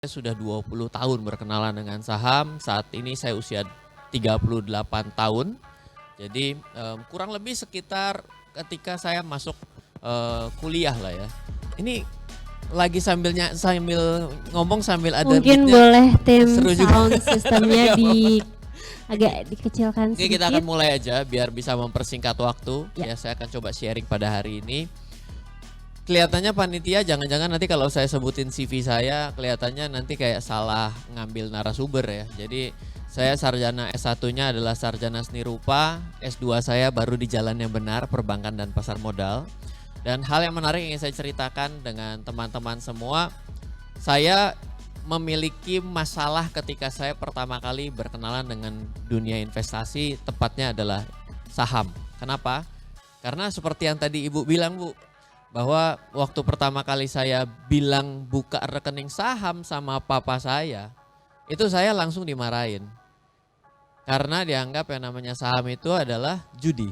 Saya sudah 20 tahun berkenalan dengan saham, saat ini saya usia 38 tahun. Jadi kurang lebih sekitar ketika saya masuk kuliah lah ya. Ini lagi sambil ngomong sambil ada Mungkin beatnya. boleh tim Seru juga. sound sistemnya agak dikecilkan Oke, sedikit. kita akan mulai aja biar bisa mempersingkat waktu. Ya. Ya, saya akan coba sharing pada hari ini. Kelihatannya panitia jangan-jangan nanti kalau saya sebutin CV saya kelihatannya nanti kayak salah ngambil narasumber ya. Jadi saya sarjana S1-nya adalah sarjana seni rupa, S2 saya baru di jalan yang benar, perbankan dan pasar modal. Dan hal yang menarik yang ingin saya ceritakan dengan teman-teman semua, saya memiliki masalah ketika saya pertama kali berkenalan dengan dunia investasi, tepatnya adalah saham. Kenapa? Karena seperti yang tadi Ibu bilang, Bu, bahwa waktu pertama kali saya bilang buka rekening saham sama papa saya, itu saya langsung dimarahin. Karena dianggap yang namanya saham itu adalah judi.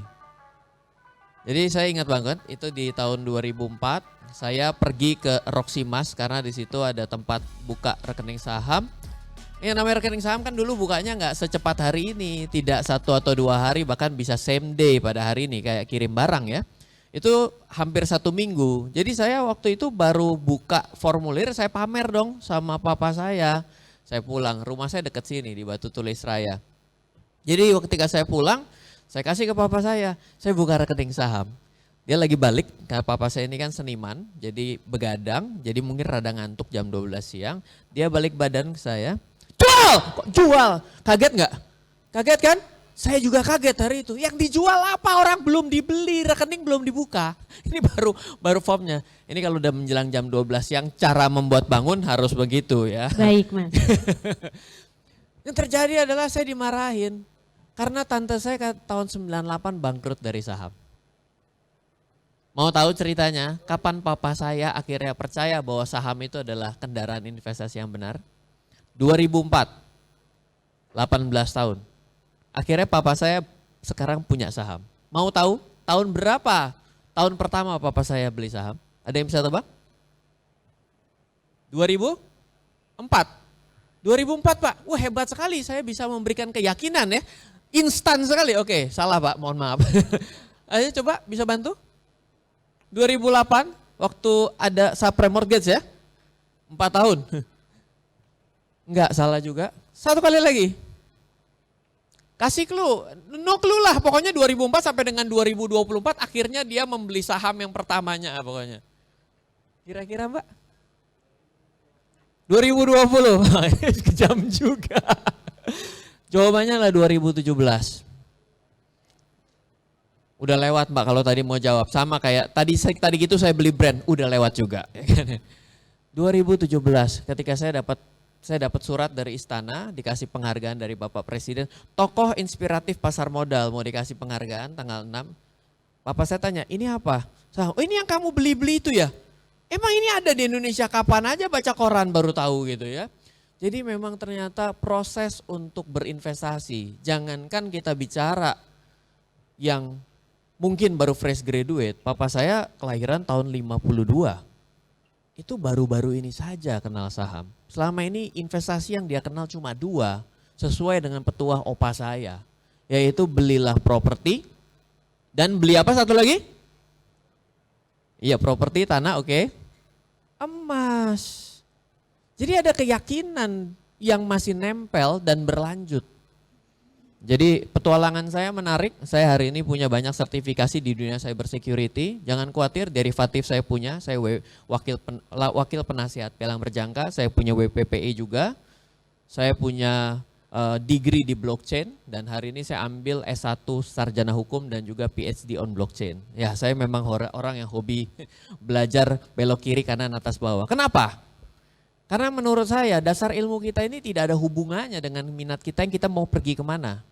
Jadi saya ingat banget itu di tahun 2004 saya pergi ke Roximas karena di situ ada tempat buka rekening saham. Yang namanya rekening saham kan dulu bukanya nggak secepat hari ini, tidak 1 atau 2 hari, bahkan bisa same day pada hari ini kayak kirim barang ya. Itu hampir 1 minggu. Jadi saya waktu itu baru buka formulir, saya pamer dong sama papa saya. Saya pulang, rumah saya dekat sini di Batu Tulis Raya. Jadi ketika saya pulang, saya kasih ke papa saya buka rekening saham. Dia lagi balik, karena papa saya ini kan seniman, jadi begadang, jadi mungkin rada ngantuk jam 12 siang. Dia balik badan ke saya, jual! Kok jual? Kaget nggak? Kaget kan? Saya juga kaget hari itu. Yang dijual apa? Orang belum dibeli, rekening belum dibuka. Ini baru formnya. Ini kalau udah menjelang jam 12 siang, cara membuat bangun harus begitu ya. Baik, Mas. Yang terjadi adalah saya dimarahin. Karena tante saya tahun 98 bangkrut dari saham. Mau tahu ceritanya? Kapan papa saya akhirnya percaya bahwa saham itu adalah kendaraan investasi yang benar? 2004, 18 tahun. Akhirnya papa saya sekarang punya saham. Mau tahu tahun berapa? Tahun pertama papa saya beli saham? Ada yang bisa tebak? 2004. 2004 Pak. Wah, hebat sekali, saya bisa memberikan keyakinan ya. Instan sekali. Oke, salah Pak, mohon maaf. Ayo coba bisa bantu? 2008 waktu ada subprime mortgage ya. 4 tahun. Enggak, salah juga. 1 kali lagi. Kasih clue, no clue lah, pokoknya 2004 sampai dengan 2024 akhirnya dia membeli saham yang pertamanya pokoknya. Kira-kira Mbak? 2020, kejam juga. Jawabannya lah 2017. Udah lewat Mbak kalau tadi mau jawab, sama kayak tadi gitu saya beli brand, udah lewat juga. 2017 ketika saya dapat surat dari istana, dikasih penghargaan dari Bapak Presiden, tokoh inspiratif pasar modal mau dikasih penghargaan tanggal 6. Papa saya tanya, ini apa? Oh, ini yang kamu beli-beli itu ya? Emang ini ada di Indonesia, kapan aja baca koran baru tahu gitu ya. Jadi memang ternyata proses untuk berinvestasi, jangankan kita bicara yang mungkin baru fresh graduate, papa saya kelahiran tahun 52. Itu baru-baru ini saja kenal saham. Selama ini investasi yang dia kenal cuma 2, sesuai dengan petuah opa saya. Yaitu belilah properti dan beli apa satu lagi? Iya, properti, tanah, oke. Emas. Jadi ada keyakinan yang masih nempel dan berlanjut. Jadi petualangan saya menarik, saya hari ini punya banyak sertifikasi di dunia cyber security. Jangan khawatir, derivatif saya punya, saya wakil penasihat pialang berjangka, saya punya WPPI juga. Saya punya degree di blockchain dan hari ini saya ambil S1 sarjana hukum dan juga PhD on blockchain. Ya, saya memang orang yang hobi belajar belok kiri kanan atas bawah. Kenapa? Karena menurut saya dasar ilmu kita ini tidak ada hubungannya dengan minat kita yang kita mau pergi kemana.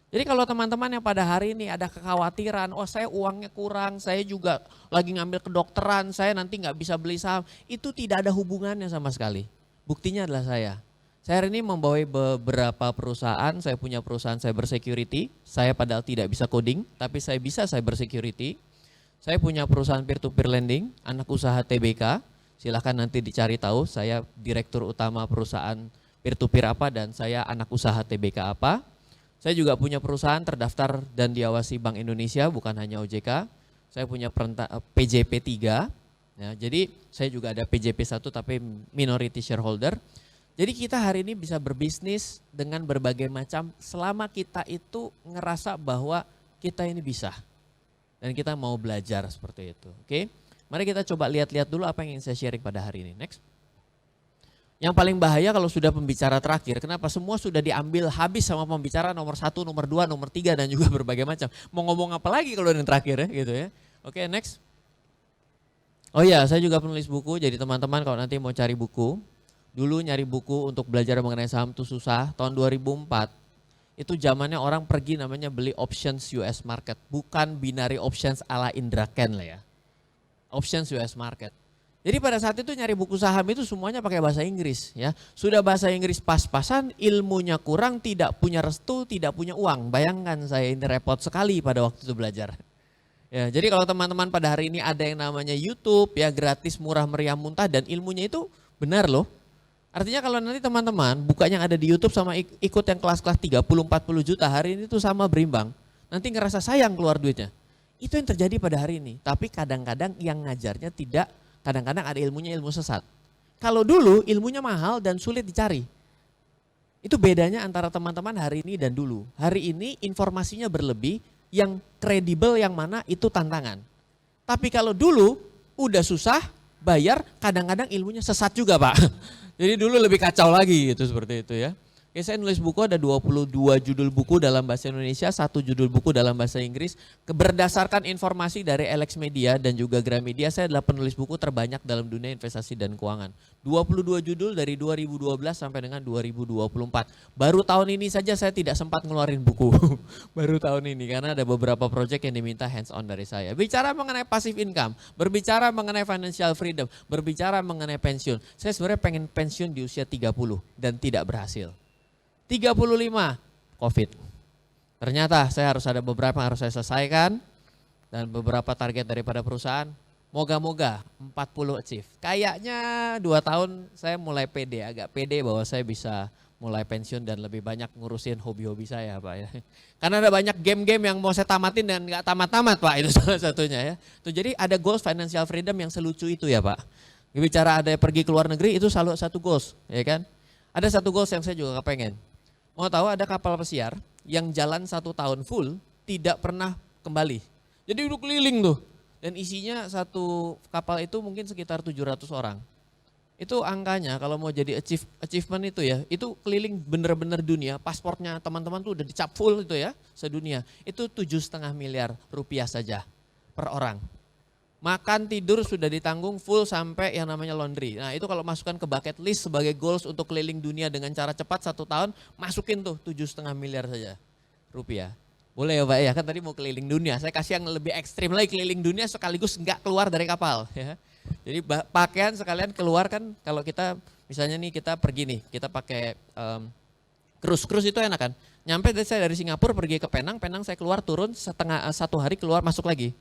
Jadi kalau teman-teman yang pada hari ini ada kekhawatiran, oh saya uangnya kurang, saya juga lagi ngambil kedokteran, saya nanti nggak bisa beli saham, itu tidak ada hubungannya sama sekali. Buktinya adalah saya. Saya hari ini membawa beberapa perusahaan, saya punya perusahaan cyber security, saya padahal tidak bisa coding, tapi saya bisa cyber security. Saya punya perusahaan peer-to-peer lending, anak usaha TBK. Silahkan nanti dicari tahu, saya direktur utama perusahaan peer-to-peer apa dan saya anak usaha TBK apa. Saya juga punya perusahaan terdaftar dan diawasi Bank Indonesia, bukan hanya OJK. Saya punya PJP 3, ya, jadi saya juga ada PJP 1 tapi minority shareholder. Jadi kita hari ini bisa berbisnis dengan berbagai macam selama kita itu ngerasa bahwa kita ini bisa. Dan kita mau belajar seperti itu, oke? Mari kita coba lihat-lihat dulu apa yang ingin saya sharing pada hari ini. Next. Yang paling bahaya kalau sudah pembicara terakhir, kenapa semua sudah diambil habis sama pembicara nomor 1, nomor 2, nomor 3 dan juga berbagai macam. Mau ngomong apa lagi kalau yang terakhir ya gitu ya. Oke, next. Oh iya, saya juga penulis buku, jadi teman-teman kalau nanti mau cari buku, dulu nyari buku untuk belajar mengenai saham itu susah. Tahun 2004 itu zamannya orang pergi namanya beli options US market, bukan binary options ala Indra Ken lah ya. Options US market. Jadi pada saat itu nyari buku saham itu semuanya pakai bahasa Inggris ya. Sudah bahasa Inggris pas-pasan, ilmunya kurang, tidak punya restu, tidak punya uang. Bayangkan saya ini repot sekali pada waktu itu belajar. Ya, jadi kalau teman-teman pada hari ini ada yang namanya YouTube ya, gratis, murah, meriah, muntah dan ilmunya itu benar loh. Artinya kalau nanti teman-teman buka yang ada di YouTube sama ikut yang kelas-kelas 30-40 juta hari ini tuh sama berimbang. Nanti ngerasa sayang keluar duitnya. Itu yang terjadi pada hari ini. Tapi kadang-kadang yang ngajarnya tidak, kadang-kadang ada ilmunya ilmu sesat. Kalau dulu ilmunya mahal dan sulit dicari. Itu bedanya antara teman-teman hari ini dan dulu. Hari ini informasinya berlebih, yang kredibel yang mana itu tantangan. Tapi kalau dulu udah susah, bayar, kadang-kadang ilmunya sesat juga Pak. Jadi dulu lebih kacau lagi gitu seperti itu ya. Oke, saya nulis buku ada 22 judul buku dalam bahasa Indonesia, 1 judul buku dalam bahasa Inggris. Berdasarkan informasi dari Alex Media dan juga Gramedia, saya adalah penulis buku terbanyak dalam dunia investasi dan keuangan. 22 judul dari 2012 sampai dengan 2024. Baru tahun ini saja saya tidak sempat ngeluarin buku. Baru tahun ini karena ada beberapa proyek yang diminta hands on dari saya. Bicara mengenai passive income, berbicara mengenai financial freedom, berbicara mengenai pensiun. Saya sebenarnya pengen pensiun di usia 30 dan tidak berhasil. 35 COVID. Ternyata saya harus ada beberapa yang harus saya selesaikan dan beberapa target daripada perusahaan. Moga-moga 40 achieve. Kayaknya 2 tahun saya mulai pede, agak pede bahwa saya bisa mulai pensiun dan lebih banyak ngurusin hobi-hobi saya Pak ya. Karena ada banyak game-game yang mau saya tamatin dan gak tamat-tamat Pak, itu salah satunya ya. Tuh, jadi ada goals financial freedom yang selucu itu ya Pak. Bicara ada pergi ke luar negeri itu selalu satu goals ya kan. Ada satu goals yang saya juga kepengen. Mau tahu ada kapal pesiar yang jalan 1 tahun full tidak pernah kembali. Jadi udah keliling tuh. Dan isinya satu kapal itu mungkin sekitar 700 orang. Itu angkanya kalau mau jadi achievement itu ya, itu keliling bener-bener dunia, pasportnya teman-teman tuh udah dicap full itu ya, sedunia. Itu 7,5 miliar rupiah saja per orang. Makan tidur sudah ditanggung full sampai yang namanya laundry. Nah itu kalau masukkan ke bucket list sebagai goals untuk keliling dunia dengan cara cepat 1 tahun, masukin tuh 7,5 miliar saja rupiah. Boleh ya Pak ya, kan tadi mau keliling dunia. Saya kasih yang lebih ekstrim lagi, keliling dunia sekaligus nggak keluar dari kapal. Ya. Jadi pakaian sekalian keluar kan, kalau kita misalnya nih kita pergi nih, kita pakai cruise itu enak kan. Nyampe saya dari Singapura pergi ke Penang, saya keluar turun 1 hari keluar masuk lagi.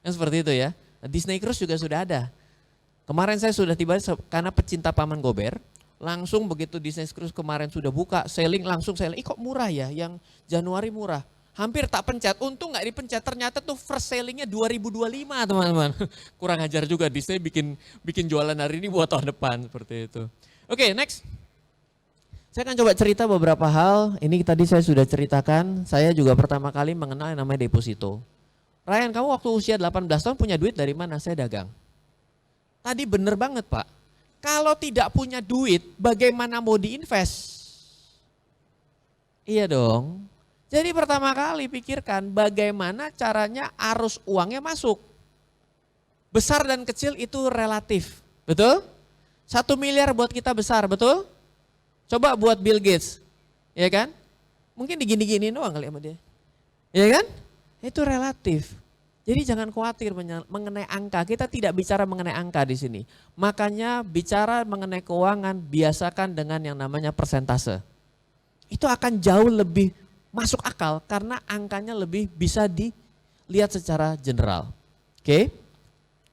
Yang seperti itu ya. Disney Cruise juga sudah ada. Kemarin saya sudah tiba karena pecinta Paman Gober, langsung begitu Disney Cruise kemarin sudah buka, selling langsung saya lihat, kok murah ya, yang Januari murah. Hampir tak pencet, untung nggak dipencet, ternyata tuh first sellingnya 2025 teman-teman. Kurang ajar juga Disney bikin jualan hari ini buat tahun depan seperti itu. Oke, next. Saya akan coba cerita beberapa hal, ini tadi saya sudah ceritakan, saya juga pertama kali mengenal yang namanya deposito. Ryan, kamu waktu usia 18 tahun punya duit dari mana? Saya dagang. Tadi bener banget Pak. Kalau tidak punya duit, bagaimana mau diinvest? Iya dong. Jadi pertama kali pikirkan bagaimana caranya arus uangnya masuk. Besar dan kecil itu relatif. Betul? 1 miliar buat kita besar, betul? Coba buat Bill Gates. Ya kan? Mungkin digini-gini doang kali sama dia. Ya kan? Itu relatif. Jadi jangan khawatir mengenai angka. Kita tidak bicara mengenai angka di sini. Makanya bicara mengenai keuangan biasakan dengan yang namanya persentase. Itu akan jauh lebih masuk akal karena angkanya lebih bisa dilihat secara general. Oke.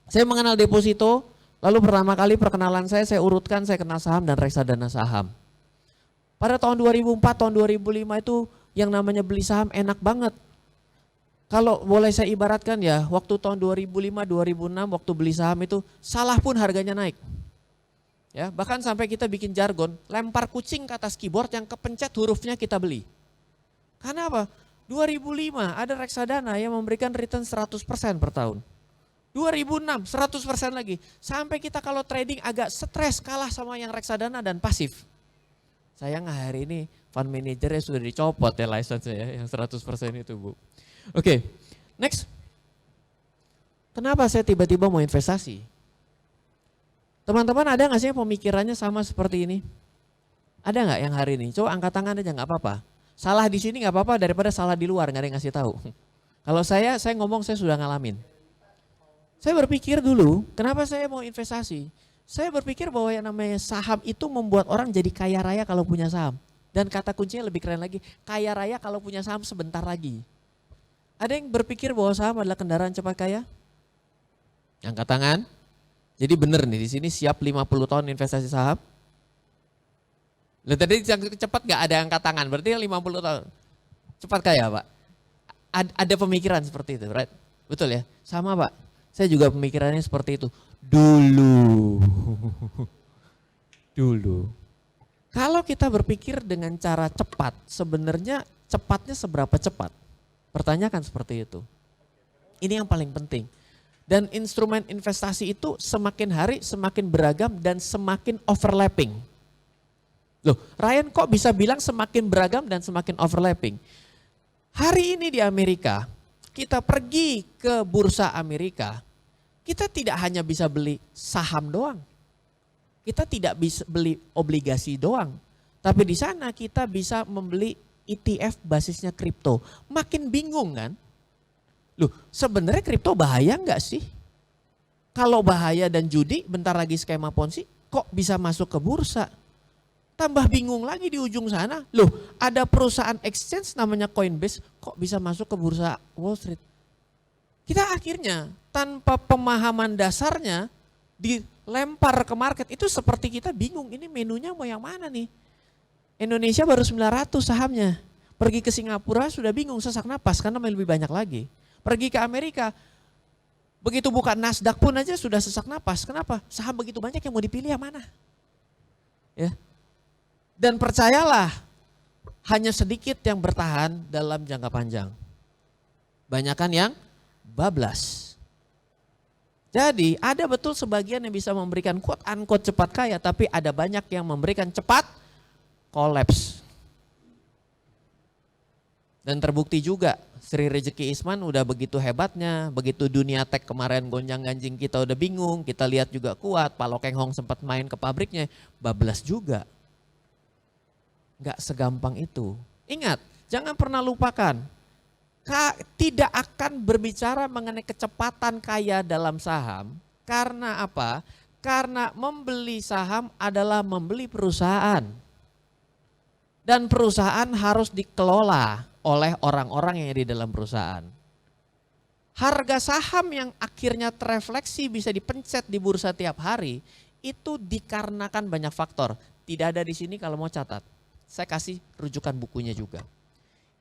Saya mengenal deposito Lalu pertama kali perkenalan saya urutkan, saya kenal saham dan reksadana saham. Pada tahun 2004, tahun 2005 itu yang namanya beli saham enak banget. Kalau boleh saya ibaratkan ya, waktu tahun 2005, 2006 waktu beli saham itu salah pun harganya naik. Ya, bahkan sampai kita bikin jargon, lempar kucing ke atas keyboard yang kepencet hurufnya kita beli. Karena apa? 2005 ada reksadana yang memberikan return 100% per tahun. 2006 100% lagi. Sampai kita kalau trading agak stres kalah sama yang reksadana dan pasif. Sayang hari ini fund managernya sudah dicopot ya license ya yang 100% itu Bu. Oke, next. Kenapa saya tiba-tiba mau investasi? Teman-teman ada nggak sih pemikirannya sama seperti ini? Ada nggak yang hari ini? Coba angkat tangan aja nggak apa-apa. Salah di sini nggak apa-apa daripada salah di luar nggak ada yang ngasih tahu. Kalau saya ngomong saya sudah ngalamin. Saya berpikir dulu, kenapa saya mau investasi? Saya berpikir bahwa yang namanya saham itu membuat orang jadi kaya raya kalau punya saham. Dan kata kuncinya lebih keren lagi, kaya raya kalau punya saham sebentar lagi. Ada yang berpikir bahwa saham adalah kendaraan cepat kaya? Angkat tangan. Jadi benar nih di sini siap 50 tahun investasi saham? Lihat tadi yang cepat gak ada angkat tangan, berarti 50 tahun. Cepat kaya Pak? Ada pemikiran seperti itu, right? Betul ya? Sama Pak, saya juga pemikirannya seperti itu. Dulu. Kalau kita berpikir dengan cara cepat, sebenarnya cepatnya seberapa cepat? Pertanyakan seperti itu. Ini yang paling penting. Dan instrumen investasi itu semakin hari semakin beragam dan semakin overlapping. Loh, Ryan kok bisa bilang semakin beragam dan semakin overlapping? Hari ini di Amerika, kita pergi ke bursa Amerika, kita tidak hanya bisa beli saham doang. Kita tidak bisa beli obligasi doang. Tapi di sana kita bisa membeli ETF basisnya kripto. Makin bingung kan? Loh, sebenarnya kripto bahaya nggak sih? Kalau bahaya dan judi, bentar lagi skema Ponzi, kok bisa masuk ke bursa? Tambah bingung lagi di ujung sana. Loh, ada perusahaan exchange namanya Coinbase, kok bisa masuk ke bursa Wall Street? Kita akhirnya tanpa pemahaman dasarnya dilempar ke market. Itu seperti kita bingung, ini menunya mau yang mana nih? Indonesia baru 900 sahamnya. Pergi ke Singapura sudah bingung, sesak napas karena lebih banyak lagi. Pergi ke Amerika, begitu buka Nasdaq pun aja sudah sesak napas. Kenapa? Saham begitu banyak yang mau dipilih yang mana? Ya. Dan percayalah, hanya sedikit yang bertahan dalam jangka panjang. Banyakan yang bablas. Jadi ada betul sebagian yang bisa memberikan quote unquote cepat kaya, tapi ada banyak yang memberikan cepat kolaps. Dan terbukti juga Sri Rezeki Isman udah begitu hebatnya, begitu dunia tech kemarin gonjang-ganjing kita udah bingung, kita lihat juga kuat, Pak Lokeng Hong sempat main ke pabriknya, bablas juga. Gak segampang itu. Ingat, jangan pernah lupakan, tidak akan berbicara mengenai kecepatan kaya dalam saham, karena apa? Karena membeli saham adalah membeli perusahaan. Dan perusahaan harus dikelola oleh orang-orang yang ada di dalam perusahaan. Harga saham yang akhirnya terefleksi bisa dipencet di bursa tiap hari, itu dikarenakan banyak faktor. Tidak ada di sini kalau mau catat. Saya kasih rujukan bukunya juga.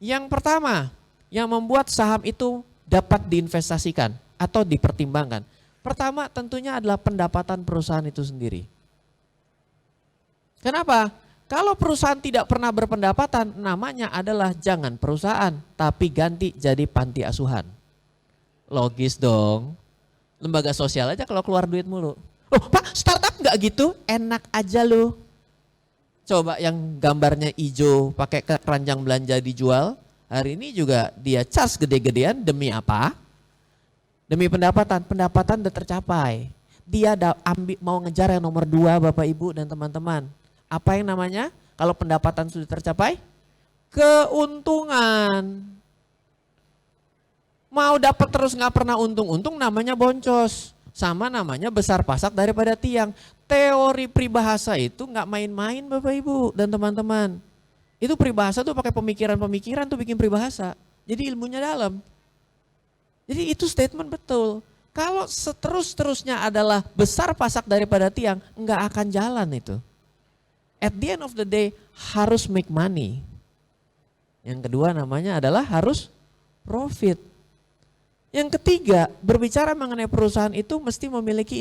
Yang pertama, yang membuat saham itu dapat diinvestasikan atau dipertimbangkan. Pertama tentunya adalah pendapatan perusahaan itu sendiri. Kenapa? Kalau perusahaan tidak pernah berpendapatan, namanya adalah jangan perusahaan, tapi ganti jadi panti asuhan. Logis dong. Lembaga sosial aja kalau keluar duit mulu. Loh Pak, startup nggak gitu? Enak aja loh. Coba yang gambarnya hijau pakai keranjang belanja dijual, hari ini juga dia cas gede-gedean demi apa? Demi pendapatan. Pendapatan udah tercapai. Dia mau ngejar yang nomor 2 Bapak Ibu dan teman-teman. Apa yang namanya kalau pendapatan sudah tercapai? Keuntungan. Mau dapat terus nggak pernah untung-untung namanya boncos. Sama namanya besar pasak daripada tiang. Teori peribahasa itu nggak main-main Bapak Ibu dan teman-teman. Itu peribahasa tuh pakai pemikiran-pemikiran tuh bikin peribahasa. Jadi ilmunya dalam. Jadi itu statement betul. Kalau seterus-terusnya adalah besar pasak daripada tiang, nggak akan jalan itu. At the end of the day harus make money. Yang kedua namanya adalah harus profit. Yang ketiga, berbicara mengenai perusahaan itu mesti memiliki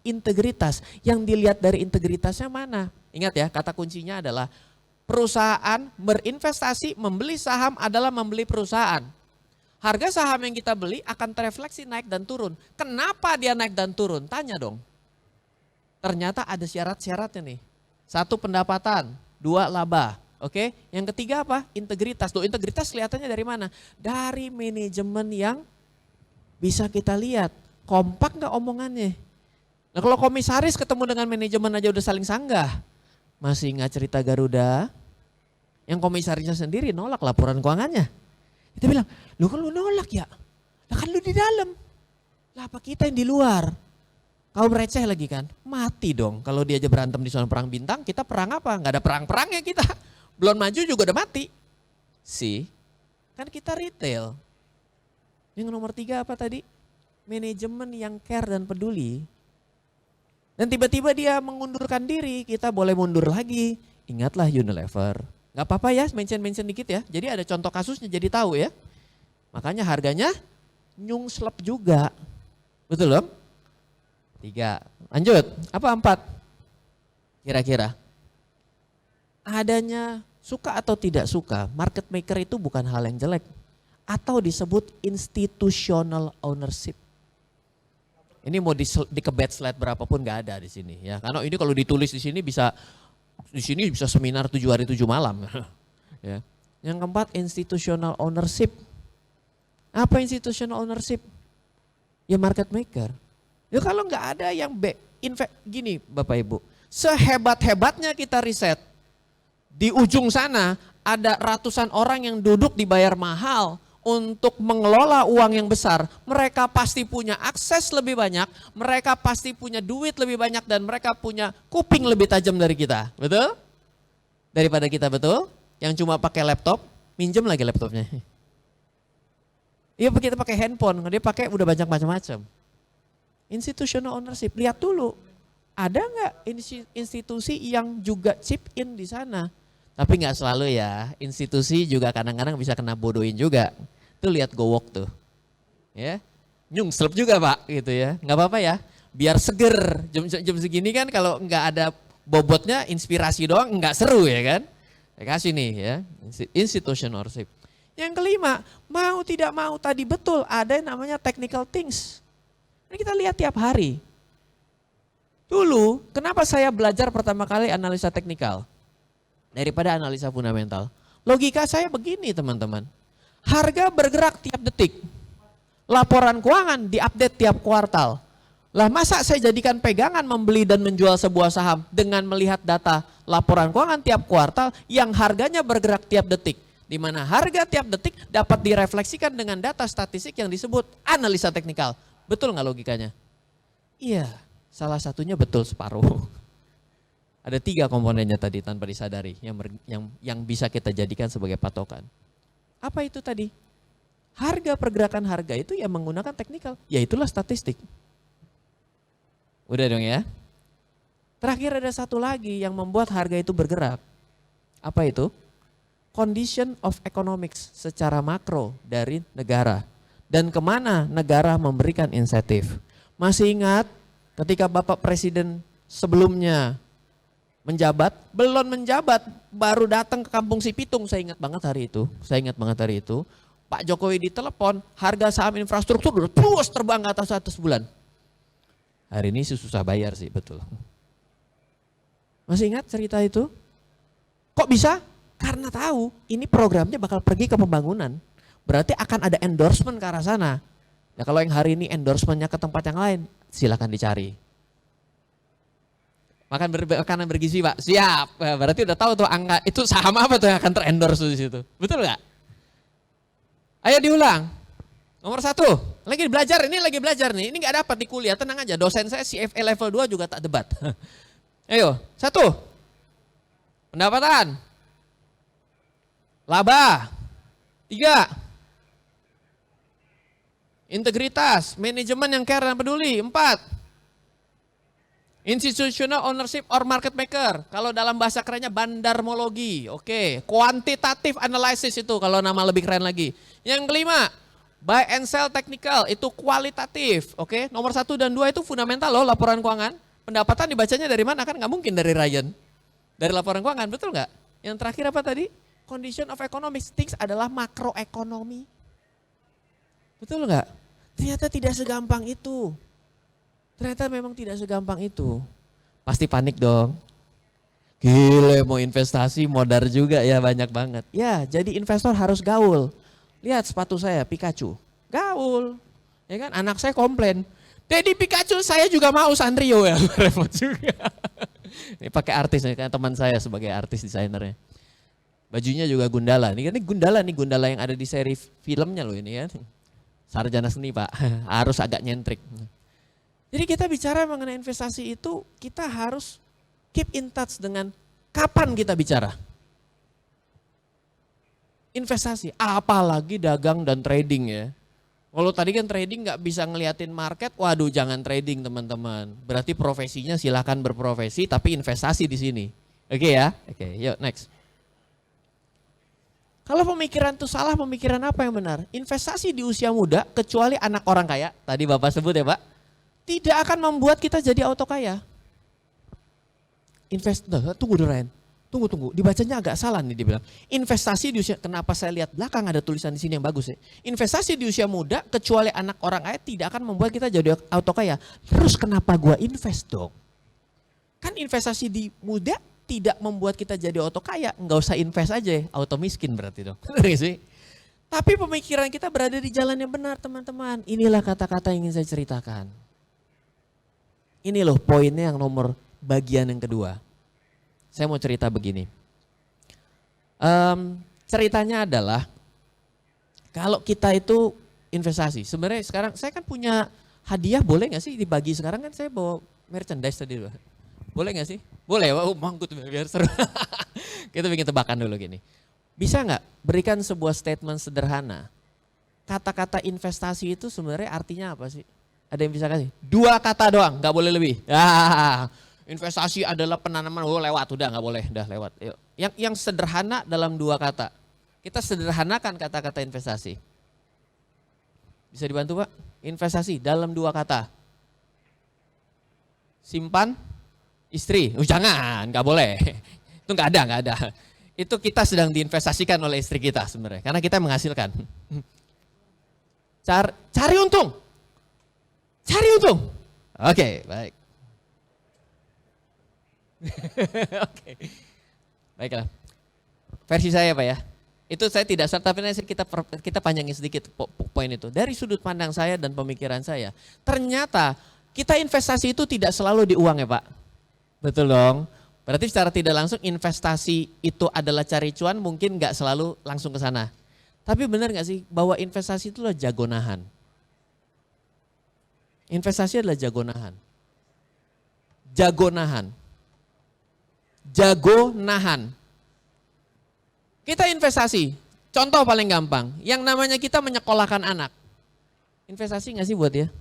integritas. Yang dilihat dari integritasnya mana? Ingat ya, kata kuncinya adalah perusahaan berinvestasi, membeli saham adalah membeli perusahaan. Harga saham yang kita beli akan terefleksi naik dan turun. Kenapa dia naik dan turun? Tanya dong. Ternyata ada syarat-syaratnya nih. 1, pendapatan, 2, laba. Oke, yang ketiga apa? Integritas. Tuh, integritas kelihatannya dari mana? Dari manajemen yang bisa kita lihat. Kompak nggak omongannya? Nah, kalau komisaris ketemu dengan manajemen aja udah saling sanggah. Masih ingat cerita Garuda? Yang komisarisnya sendiri nolak laporan keuangannya. Kita bilang, lu kan lu nolak ya? Lah kan lu di dalam. Lah apa kita yang di luar? Kau receh lagi kan? Mati dong. Kalau dia aja berantem di zona perang bintang, kita perang apa? Nggak ada perang-perangnya kita. Belum maju juga udah mati. Kan kita retail. Yang nomor 3 apa tadi? Manajemen yang care dan peduli. Dan tiba-tiba dia mengundurkan diri, kita boleh mundur lagi. Ingatlah Unilever. Gak apa-apa ya, mention dikit ya. Jadi ada contoh kasusnya jadi tahu ya. Makanya harganya nyungslep juga. Betul dong? 3. Lanjut, apa 4? Kira-kira. Adanya suka atau tidak suka, market maker itu bukan hal yang jelek. Atau disebut institutional ownership. Ini mau dikebet slide berapapun gak ada di sini ya. Karena ini kalau ditulis di sini bisa seminar 7 hari 7 malam. Ya. Yang keempat, institutional ownership. Apa institutional ownership? Ya market maker. Ya kalau nggak ada yang gini Bapak Ibu, sehebat-hebatnya kita riset, di ujung sana ada ratusan orang yang duduk dibayar mahal untuk mengelola uang yang besar. Mereka pasti punya akses lebih banyak, mereka pasti punya duit lebih banyak, dan mereka punya kuping lebih tajam dari kita. Betul? Daripada kita, betul? Yang cuma pakai laptop, minjem lagi laptopnya. Iya, kita pakai handphone, dia pakai udah banyak macam-macam. Institutional ownership, lihat dulu. Ada nggak institusi yang juga chip in di sana? Tapi nggak selalu ya, institusi juga kadang-kadang bisa kena bodohin juga. Tuh lihat Gowok tuh, ya nyungslep juga Pak gitu ya, nggak apa-apa ya, biar seger. Jam segini kan kalau nggak ada bobotnya, inspirasi doang nggak seru ya kan. Saya kasih nih ya, institutional ownership. Yang kelima, mau tidak mau tadi betul ada yang namanya technical things. Ini kita lihat tiap hari. Dulu, kenapa saya belajar pertama kali analisa teknikal daripada analisa fundamental? Logika saya begini teman-teman. Harga bergerak tiap detik. Laporan keuangan diupdate tiap kuartal. Lah masa saya jadikan pegangan membeli dan menjual sebuah saham dengan melihat data laporan keuangan tiap kuartal yang harganya bergerak tiap detik. Di mana harga tiap detik dapat direfleksikan dengan data statistik yang disebut analisa teknikal. Betul nggak logikanya? Iya, salah satunya betul separuh. Ada 3 komponennya tadi tanpa disadari yang bisa kita jadikan sebagai patokan. Apa itu tadi? Harga, pergerakan harga itu yang menggunakan teknikal, ya itulah statistik. Udah dong ya. Terakhir ada satu lagi yang membuat harga itu bergerak. Apa itu? Condition of economics secara makro dari negara. Dan kemana negara memberikan insentif. Masih ingat ketika Bapak Presiden sebelumnya menjabat, belum menjabat, baru datang ke Kampung Sipitung, saya ingat banget hari itu. Pak Jokowi ditelepon, harga saham infrastruktur udah terus terbang ke atas 100 bulan. Hari ini susah bayar sih, betul. Masih ingat cerita itu? Kok bisa? Karena tahu ini programnya bakal pergi ke pembangunan. Berarti akan ada endorsement ke arah sana. Nah kalau yang hari ini endorsementnya ke tempat yang lain, silakan dicari. Makanan bergizi Pak, siap. Berarti udah tahu tuh angka itu saham apa tuh yang akan terendorse di situ. Betul nggak? Ayo diulang. Nomor 1, lagi belajar nih. Ini nggak dapat di kuliah, tenang aja. Dosen saya CFA level 2 juga tak debat. Ayo, 1. Pendapatan. Laba. 3. Integritas, manajemen yang care dan peduli. 4. Institutional ownership or market maker. Kalau dalam bahasa kerennya bandarmologi. Oke, quantitative analysis itu kalau nama lebih keren lagi. Yang kelima, buy and sell technical, itu kualitatif. Oke, nomor 1 dan 2 itu fundamental loh laporan keuangan. Pendapatan dibacanya dari mana? Kan nggak mungkin dari Ryan. Dari laporan keuangan, betul nggak? Yang terakhir apa tadi? Condition of economic things adalah makroekonomi. Betul nggak? Ternyata tidak segampang itu. Ternyata memang tidak segampang itu. Pasti panik dong. Gile mau investasi modar juga ya banyak banget. Ya jadi investor harus gaul. Lihat sepatu saya Pikachu. Gaul. Ya kan anak saya komplain. Daddy Pikachu saya juga mau Sanrio ya. Repot juga. Ini pakai artis nih kan teman saya sebagai artis desainernya. Bajunya juga Gundala. Ini Gundala yang ada di seri filmnya loh ini ya. Sarjana seni Pak, harus agak nyentrik. Jadi kita bicara mengenai investasi itu kita harus keep in touch dengan kapan kita bicara. Investasi, apalagi dagang dan trading ya. Kalau tadi kan trading nggak bisa ngeliatin market, waduh jangan trading teman-teman. Berarti profesinya silakan berprofesi tapi investasi di sini. Oke ya, oke yuk next. Kalau pemikiran itu salah, pemikiran apa yang benar? Investasi di usia muda, kecuali anak orang kaya, tadi Bapak sebut ya Pak, tidak akan membuat kita jadi auto kaya. Tunggu dulu Ryan, tunggu, dibacanya agak salah nih dia bilang. Investasi di usia, kenapa saya lihat belakang ada tulisan di sini yang bagus ya. Investasi di usia muda, kecuali anak orang kaya, tidak akan membuat kita jadi auto kaya. Terus kenapa gua invest dong? Kan investasi di muda, tidak membuat kita jadi auto kaya, nggak usah invest aja, auto miskin berarti dong. Sih. Tapi pemikiran kita berada di jalan yang benar teman-teman. Inilah kata-kata yang ingin saya ceritakan. Ini loh poinnya yang nomor bagian yang kedua. Saya mau cerita begini. Ceritanya adalah kalau kita itu investasi. Sebenarnya sekarang saya kan punya hadiah, boleh nggak sih dibagi sekarang kan saya bawa merchandise tadi. Boleh nggak sih? Boleh, mangkut biar seru. Kita bikin tebakan dulu gini. Bisa nggak berikan sebuah statement sederhana? Kata-kata investasi itu sebenarnya artinya apa sih? Ada yang bisa kasih? 2 kata doang, nggak boleh lebih. Investasi adalah penanaman, lewat, udah nggak boleh, udah lewat. Yuk. Yang sederhana dalam 2 kata. Kita sederhanakan kata-kata investasi. Bisa dibantu Pak? Investasi dalam 2 kata. Simpan, istri, jangan, nggak boleh. Itu nggak ada. Itu kita sedang diinvestasikan oleh istri kita sebenarnya, karena kita menghasilkan. Cari untung. Oke, baik. Oke, baiklah. Versi saya Pak ya. Itu saya tidak salah, tapi nanti kita panjangin sedikit poin itu. Dari sudut pandang saya dan pemikiran saya, ternyata kita investasi itu tidak selalu di uang ya Pak. Betul dong. Berarti secara tidak langsung investasi itu adalah cari cuan, mungkin nggak selalu langsung ke sana. Tapi benar nggak sih bahwa investasi itu adalah jagonahan? Investasi adalah jagonahan. Jagonahan. Kita investasi. Contoh paling gampang, yang namanya kita menyekolahkan anak. Investasi nggak sih buat dia?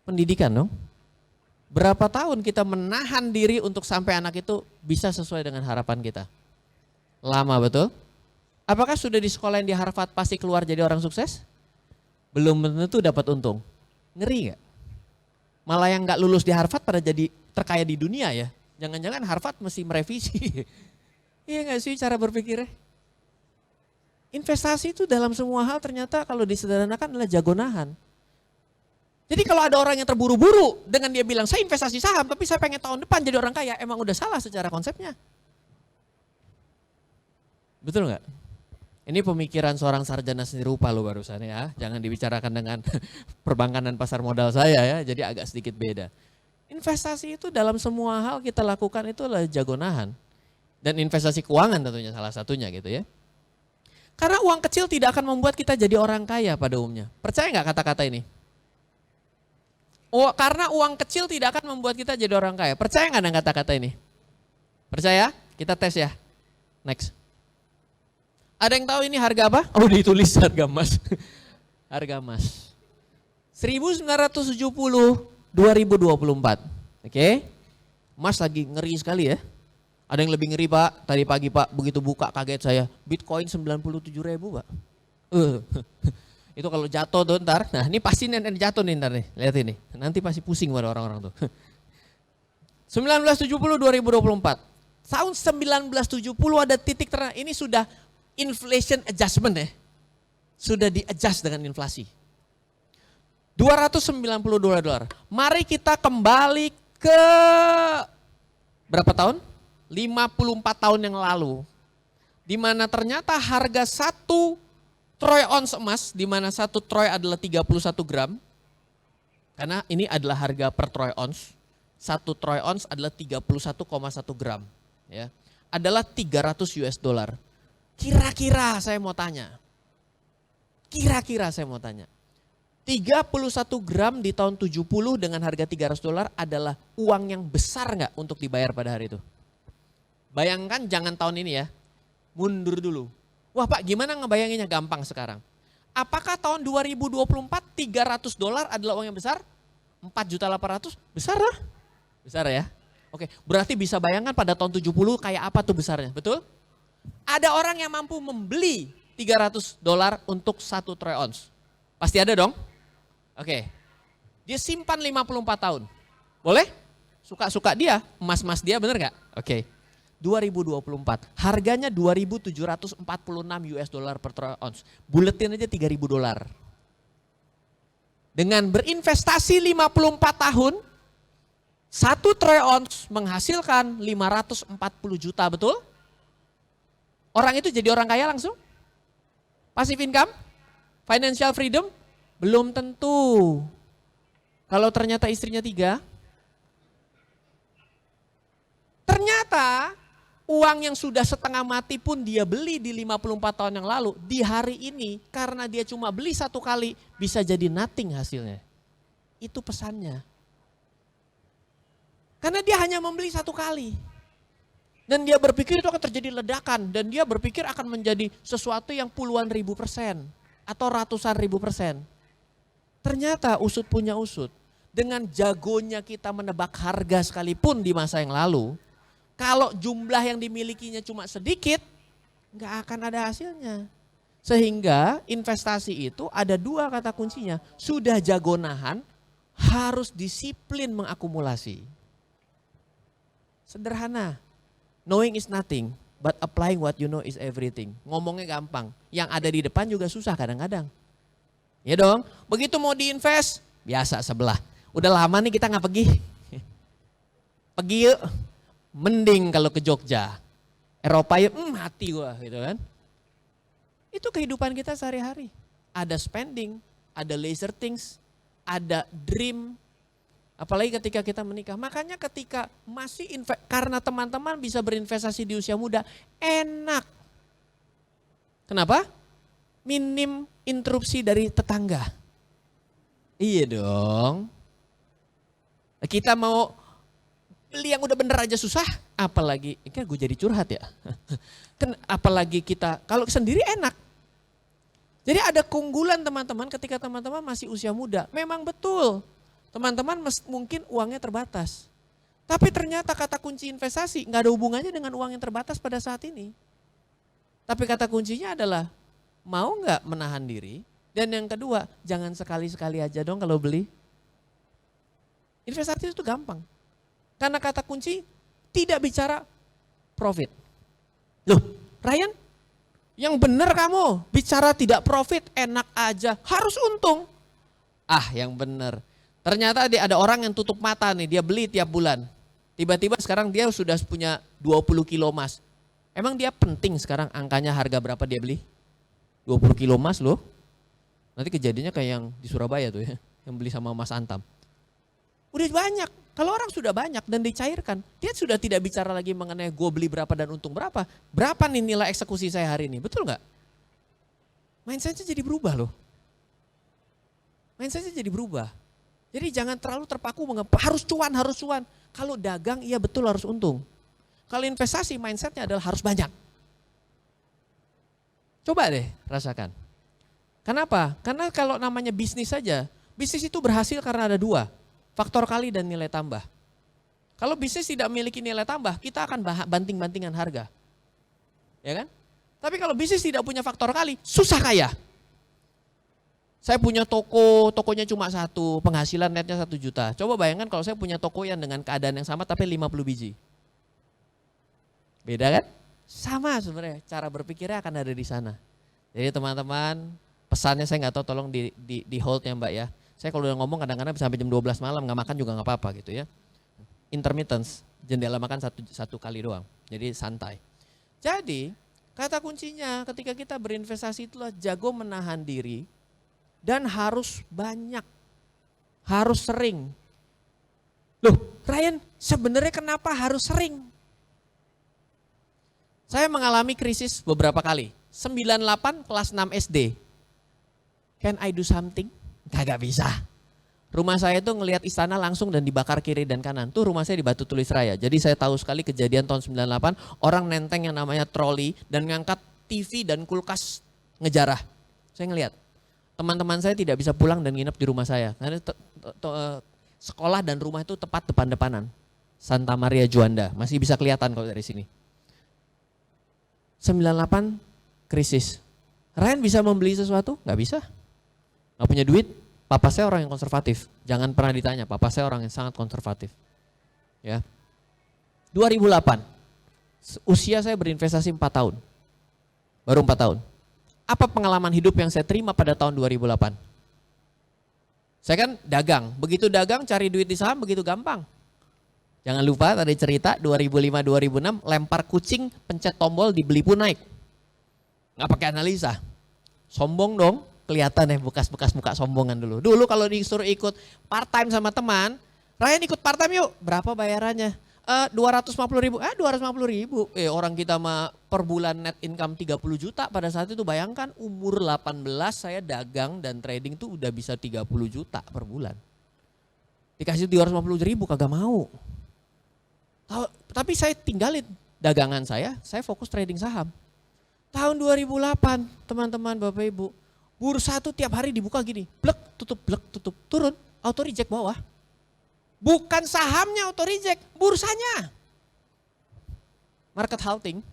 Pendidikan dong. Berapa tahun kita menahan diri untuk sampai anak itu bisa sesuai dengan harapan kita? Lama betul? Apakah sudah di sekolah yang di Harvard pasti keluar jadi orang sukses? Belum tentu dapat untung. Ngeri gak? Malah yang gak lulus di Harvard pada jadi terkaya di dunia ya. Jangan-jangan Harvard mesti merevisi. Iya gak sih cara berpikirnya? Investasi itu dalam semua hal ternyata kalau disederhanakan adalah jagonahan. Jadi kalau ada orang yang terburu-buru dengan dia bilang saya investasi saham tapi saya pengen tahun depan jadi orang kaya, emang udah salah secara konsepnya. Betul nggak? Ini pemikiran seorang sarjana seni rupa loh barusan ya. Jangan dibicarakan dengan perbankan dan pasar modal saya ya, jadi agak sedikit beda. Investasi itu dalam semua hal kita lakukan itu adalah jagonahan. Dan investasi keuangan tentunya salah satunya gitu ya. Karena uang kecil tidak akan membuat kita jadi orang kaya pada umumnya. Percaya nggak kata-kata ini? Karena uang kecil tidak akan membuat kita jadi orang kaya. Percaya nggak dengan kata-kata ini? Percaya? Kita tes ya. Next. Ada yang tahu ini harga apa? Oh ditulis harga emas. Harga emas. 1970 2024. Oke. Emas lagi ngeri sekali ya. Ada yang lebih ngeri Pak, tadi pagi Pak, begitu buka kaget saya. Bitcoin 97.000 Pak. Itu kalau jatuh tuh ntar, nah ini pasti nenek jatuh nih ntar nih, lihat ini. Nanti pasti pusing pada orang-orang tuh. 1970 2024. Tahun 1970 ada titik terendah, ini sudah inflation adjustment ya. Sudah di-adjust dengan inflasi. $292. Mari kita kembali ke berapa tahun? 54 tahun yang lalu. Di mana ternyata harga 1 troy ounce emas, di mana 1 troy adalah 31 gram. Karena ini adalah harga per troy ounce. 1 troy ounce adalah 31,1 gram. Ya, adalah 300 US dollar. Kira-kira saya mau tanya. 31 gram di tahun 70 dengan harga 300 dolar adalah uang yang besar nggak untuk dibayar pada hari itu? Bayangkan jangan tahun ini ya, mundur dulu. Wah Pak gimana ngebayanginnya, gampang sekarang. Apakah tahun 2024 300 dolar adalah uang yang besar? 4.800.000, besar lah. Besar ya. Oke, berarti bisa bayangkan pada tahun 70 kayak apa tuh besarnya, betul? Ada orang yang mampu membeli 300 dolar untuk 1 troy ounce. Pasti ada dong? Oke. Dia simpan 54 tahun. Boleh? Suka-suka dia, emas-emas dia, bener gak? Oke. 2024, harganya 2.746 US dollar per troy ounce. Buletin aja 3.000 dolar. Dengan berinvestasi 54 tahun, 1 troy ounce menghasilkan 540 juta, betul? Orang itu jadi orang kaya langsung? Passive income? Financial freedom? Belum tentu. Kalau ternyata istrinya 3, ternyata uang yang sudah setengah mati pun dia beli di 54 tahun yang lalu, di hari ini karena dia cuma beli 1 kali bisa jadi nothing hasilnya. Itu pesannya. Karena dia hanya membeli 1 kali. Dan dia berpikir itu akan terjadi ledakan dan dia berpikir akan menjadi sesuatu yang puluhan ribu persen atau ratusan ribu persen. Ternyata usut punya usut. Dengan jagonya kita menebak harga sekalipun di masa yang lalu, kalau jumlah yang dimilikinya cuma sedikit, nggak akan ada hasilnya. Sehingga investasi itu ada 2 kata kuncinya. Sudah jago nahan, harus disiplin mengakumulasi. Sederhana. Knowing is nothing, but applying what you know is everything. Ngomongnya gampang, yang ada di depan juga susah kadang-kadang. Ya dong, begitu mau diinvest, biasa sebelah. Udah lama nih kita nggak pergi. Pergi yuk, mending kalau ke Jogja. Eropa yuk, hati gua gitu kan. Itu kehidupan kita sehari-hari. Ada spending, ada leisure things, ada dream. Apalagi ketika kita menikah. Makanya ketika masih karena teman-teman bisa berinvestasi di usia muda, enak. Kenapa? Minim interupsi dari tetangga. Iya dong. Kita mau beli yang udah bener aja susah, apalagi, kan gue jadi curhat ya. Kan apalagi kita, kalau sendiri enak. Jadi ada keunggulan teman-teman ketika teman-teman masih usia muda. Memang betul. Teman-teman mungkin uangnya terbatas. Tapi ternyata kata kunci investasi nggak ada hubungannya dengan uang yang terbatas pada saat ini. Tapi kata kuncinya adalah mau nggak menahan diri. Dan yang kedua, jangan sekali-sekali aja dong kalau beli. Investasi itu gampang. Karena kata kunci tidak bicara profit. Loh Ryan, yang benar kamu bicara tidak profit enak aja, harus untung. Yang benar. Ternyata ada orang yang tutup mata nih, dia beli tiap bulan. Tiba-tiba sekarang dia sudah punya 20 kilo emas. Emang dia penting sekarang angkanya harga berapa dia beli? 20 kilo emas loh. Nanti kejadiannya kayak yang di Surabaya tuh ya, yang beli sama Mas Antam. Udah banyak, kalau orang sudah banyak dan dicairkan, dia sudah tidak bicara lagi mengenai gue beli berapa dan untung berapa. Berapa nih nilai eksekusi saya hari ini, betul gak? Mindsetnya jadi berubah loh. Mindsetnya jadi berubah. Jadi jangan terlalu terpaku harus cuan. Kalau dagang iya betul harus untung. Kalau investasi mindsetnya adalah harus banyak. Coba deh rasakan. Kenapa? Karena kalau namanya bisnis saja, Bisnis itu berhasil karena ada dua, faktor kali dan nilai tambah. Kalau bisnis tidak memiliki nilai tambah, kita akan banting-bantingan harga. Ya kan? Tapi kalau bisnis tidak punya faktor kali, susah kaya. Saya punya toko, tokonya cuma satu, penghasilan netnya 1 juta. Coba bayangkan kalau saya punya toko yang dengan keadaan yang sama tapi 50 biji. Beda kan? Sama sebenarnya, cara berpikirnya akan ada di sana. Jadi teman-teman, pesannya saya nggak tahu, tolong di hold ya Mbak ya. Saya kalau udah ngomong kadang-kadang bisa sampai jam 12 malam, nggak makan juga nggak apa-apa gitu ya. Intermittence, jendela makan satu kali doang, jadi santai. Jadi kata kuncinya ketika kita berinvestasi itulah jago menahan diri dan harus banyak, harus sering. Loh Ryan, sebenarnya kenapa harus sering? Saya mengalami krisis beberapa kali, 98 kelas 6 SD. Can I do something? Kagak bisa. Rumah saya itu ngelihat istana langsung dan dibakar kiri dan kanan. Tuh rumah saya di Batu Tulis Raya. Jadi saya tahu sekali kejadian tahun 98, orang nenteng yang namanya troli dan ngangkat TV dan kulkas ngejarah. Saya ngelihat. Teman-teman saya tidak bisa pulang dan nginep di rumah saya. Karena sekolah dan rumah itu tepat depan-depanan. Santa Maria Juanda, masih bisa kelihatan kalau dari sini. 98 krisis. Ryan bisa membeli sesuatu? Nggak bisa. Nggak punya duit? Papa saya orang yang konservatif, jangan pernah ditanya, papa saya orang yang sangat konservatif. Ya. 2008, usia saya berinvestasi 4 tahun, baru 4 tahun. Apa pengalaman hidup yang saya terima pada tahun 2008? Saya kan dagang, begitu dagang cari duit di saham begitu gampang. Jangan lupa tadi cerita 2005-2006 lempar kucing, pencet tombol dibeli pun naik. Nggak pakai analisa, sombong dong. Kelihatan ya bekas-bekas muka sombongan dulu. Dulu kalau disuruh ikut part time sama teman, Ryan ikut part time yuk, berapa bayarannya? 250 ribu, 250 ribu. Orang kita mah per bulan net income 30 juta pada saat itu, bayangkan umur 18 saya dagang dan trading tuh udah bisa 30 juta per bulan. Dikasih 250 ribu kagak mau. Tapi saya tinggalin dagangan saya fokus trading saham. Tahun 2008 teman-teman Bapak Ibu, bursa tuh tiap hari dibuka gini, blek tutup, turun, auto reject bawah. Bukan sahamnya auto reject, bursanya. Market halting.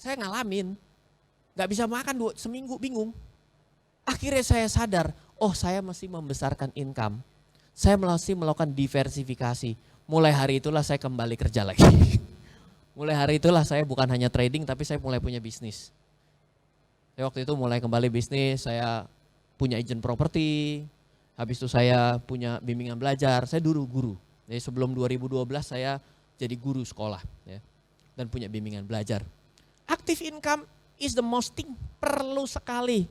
Saya ngalamin, gak bisa makan seminggu bingung. Akhirnya saya sadar, oh saya mesti membesarkan income. Saya mesti melakukan diversifikasi. Mulai hari itulah saya kembali kerja lagi. Mulai hari itulah saya bukan hanya trading tapi saya mulai punya bisnis. Saya waktu itu mulai kembali bisnis, saya punya agent properti, habis itu saya punya bimbingan belajar, saya dulu guru. Jadi sebelum 2012 saya jadi guru sekolah ya, dan punya bimbingan belajar. Active income is the most thing, perlu sekali.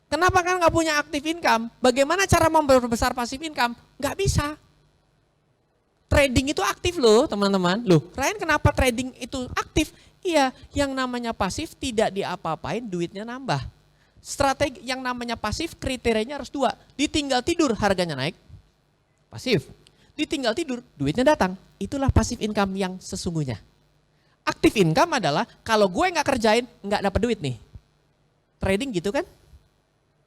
Kenapa kan nggak punya active income? Bagaimana cara memperbesar passive income? Nggak bisa. Trading itu aktif loh teman-teman. Loh Ryan kenapa trading itu aktif? Iya, yang namanya pasif tidak diapa-apain, duitnya nambah. Strategi yang namanya pasif kriterianya harus 2. Ditinggal tidur harganya naik, pasif. Ditinggal tidur duitnya datang. Itulah pasif income yang sesungguhnya. Aktif income adalah kalau gue nggak kerjain nggak dapat duit nih. Trading gitu kan?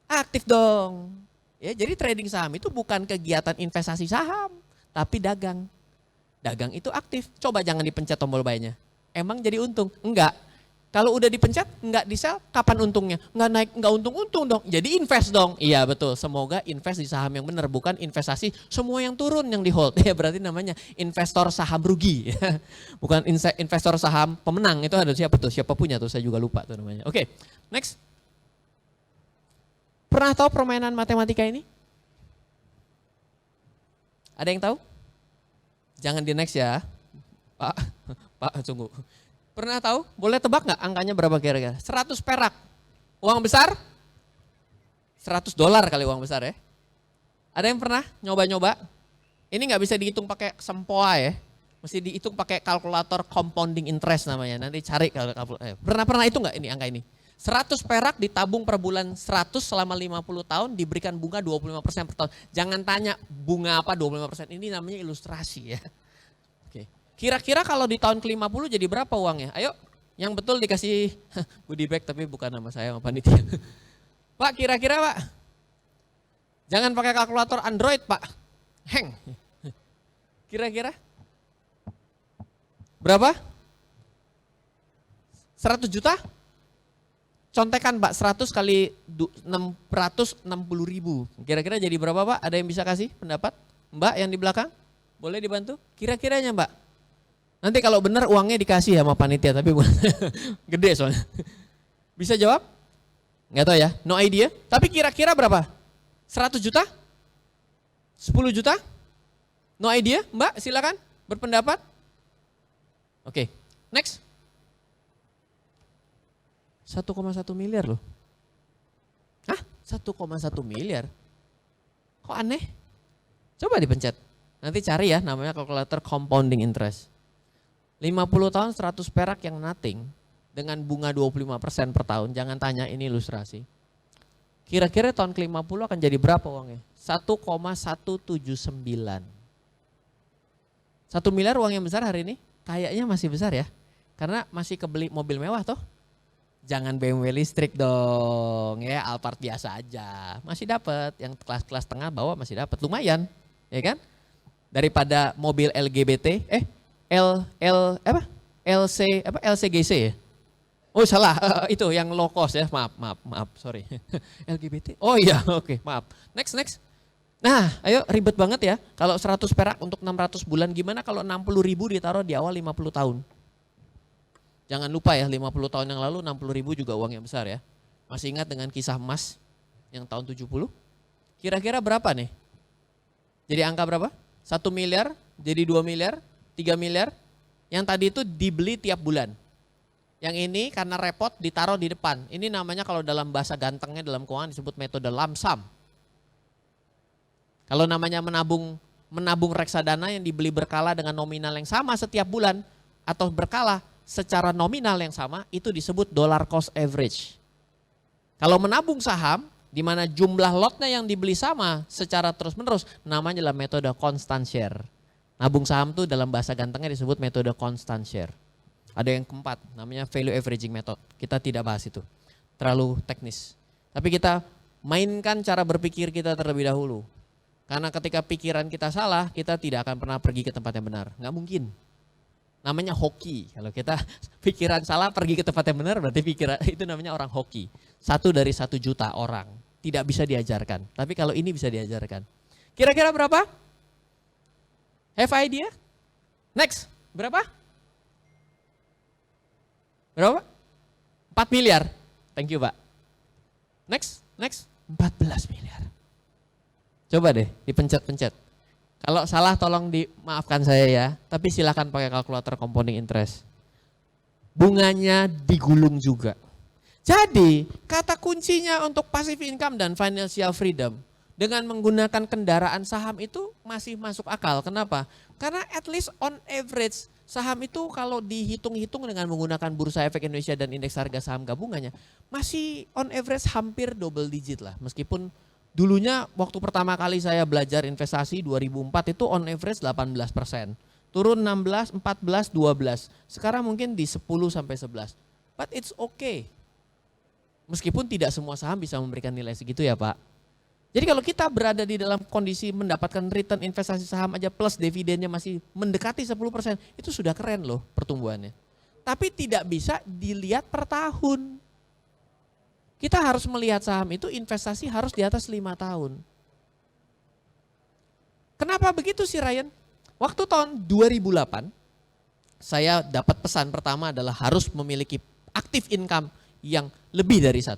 Aktif dong. Ya, jadi trading saham itu bukan kegiatan investasi saham, tapi dagang. Dagang itu aktif. Coba jangan dipencet tombol buy-nya. Emang jadi untung? Enggak. Kalau udah dipencet, enggak di sell, kapan untungnya? Enggak naik, enggak untung-untung dong. Jadi invest dong. Iya betul, semoga invest di saham yang benar, bukan investasi semua yang turun yang di hold. Ya berarti namanya investor saham rugi. Bukan investor saham pemenang, itu ada siapa tuh? Siapa punya tuh, saya juga lupa tuh namanya. Oke, next. Pernah tahu permainan matematika ini? Ada yang tahu? Jangan di next ya. Pak, tunggu. Pernah tahu? Boleh tebak nggak angkanya berapa kira-kira? 100 perak. Uang besar? 100 dolar kali uang besar ya. Ada yang pernah nyoba-nyoba? Ini nggak bisa dihitung pakai sempoa ya. Mesti dihitung pakai kalkulator compounding interest namanya. Nanti cari kalkulator. Pernah itu nggak ini angka ini? 100 perak ditabung per bulan 100 selama 50 tahun diberikan bunga 25% per tahun. Jangan tanya bunga apa 25%, ini namanya ilustrasi ya. Oke. Kira-kira kalau di tahun ke-50 jadi berapa uangnya? Ayo, yang betul dikasih goodie bag tapi bukan nama saya, sama panitia. Pak, kira-kira Pak. Jangan pakai kalkulator Android, Pak. Hang. Kira-kira berapa? 100 juta? Contekan Pak, 100 kali 660 ribu. Kira-kira jadi berapa Pak? Ada yang bisa kasih pendapat? Mbak yang di belakang? Boleh dibantu? Kira-kiranya Mbak. Nanti kalau benar uangnya dikasih sama panitia, tapi gede soalnya. Bisa jawab? Nggak tahu ya, no idea. Tapi kira-kira berapa? 100 juta? 10 juta? No idea? Mbak silakan berpendapat. Oke, next. 1,1 miliar loh. Hah? 1,1 miliar? Kok aneh? Coba dipencet. Nanti cari ya namanya kalkulator compounding interest. 50 tahun 100 perak yang nothing dengan bunga 25% per tahun. Jangan tanya, ini ilustrasi. Kira-kira tahun ke-50 akan jadi berapa uangnya? 1,179. 1 miliar uang yang besar hari ini? Kayaknya masih besar ya. Karena masih kebeli mobil mewah toh. Jangan BMW listrik dong, ya Alphard biasa aja. Masih dapat, yang kelas-kelas tengah bawah masih dapat, lumayan, ya kan? Daripada mobil LGBT, LCGC ya? Oh salah, itu yang low cost ya, maaf, sorry. LGBT, oh iya, oke, maaf. Next. Nah, ayo ribet banget ya, kalau 100 perak untuk 600 bulan, gimana kalau 60 ribu ditaruh di awal 50 tahun? Jangan lupa ya, 50 tahun yang lalu 60 ribu juga uang yang besar ya. Masih ingat dengan kisah emas yang tahun 70? Kira-kira berapa nih? Jadi angka berapa? 1 miliar, jadi 2 miliar, 3 miliar. Yang tadi itu dibeli tiap bulan. Yang ini karena repot ditaruh di depan. Ini namanya kalau dalam bahasa gantengnya dalam keuangan disebut metode lump sum. Kalau namanya menabung reksadana yang dibeli berkala dengan nominal yang sama setiap bulan atau berkala secara nominal yang sama, itu disebut dollar cost average. Kalau menabung saham, di mana jumlah lotnya yang dibeli sama secara terus-menerus, namanya adalah metode constant share. Nabung saham tuh dalam bahasa gantengnya disebut metode constant share. Ada yang keempat, namanya value averaging method. Kita tidak bahas itu, terlalu teknis. Tapi kita mainkan cara berpikir kita terlebih dahulu. Karena ketika pikiran kita salah, kita tidak akan pernah pergi ke tempat yang benar. Nggak mungkin. Namanya hoki. Kalau kita pikiran salah pergi ke tempat yang benar, berarti pikiran itu namanya orang hoki. 1 dari 1 juta orang tidak bisa diajarkan. Tapi kalau ini bisa diajarkan. Kira-kira berapa? Have idea? Next, berapa? Berapa? 4 miliar. Thank you Pak. Next, 14 miliar. Coba deh dipencet-pencet. Kalau salah tolong dimaafkan saya ya, tapi silakan pakai kalkulator compounding interest. Bunganya digulung juga. Jadi kata kuncinya untuk passive income dan financial freedom dengan menggunakan kendaraan saham itu masih masuk akal. Kenapa? Karena at least on average saham itu kalau dihitung-hitung dengan menggunakan Bursa Efek Indonesia dan indeks harga saham gabungannya masih on average hampir double digit lah. Meskipun dulunya waktu pertama kali saya belajar investasi 2004 itu on average 18%. Turun 16, 14, 12. Sekarang mungkin di 10 sampai 11. But it's okay. Meskipun tidak semua saham bisa memberikan nilai segitu ya Pak. Jadi kalau kita berada di dalam kondisi mendapatkan return investasi saham aja plus dividennya masih mendekati 10%, itu sudah keren loh pertumbuhannya. Tapi tidak bisa dilihat per tahun. Kita harus melihat saham itu investasi harus di atas 5 tahun. Kenapa begitu sih Ryan? Waktu tahun 2008, saya dapat pesan pertama adalah harus memiliki active income yang lebih dari 1.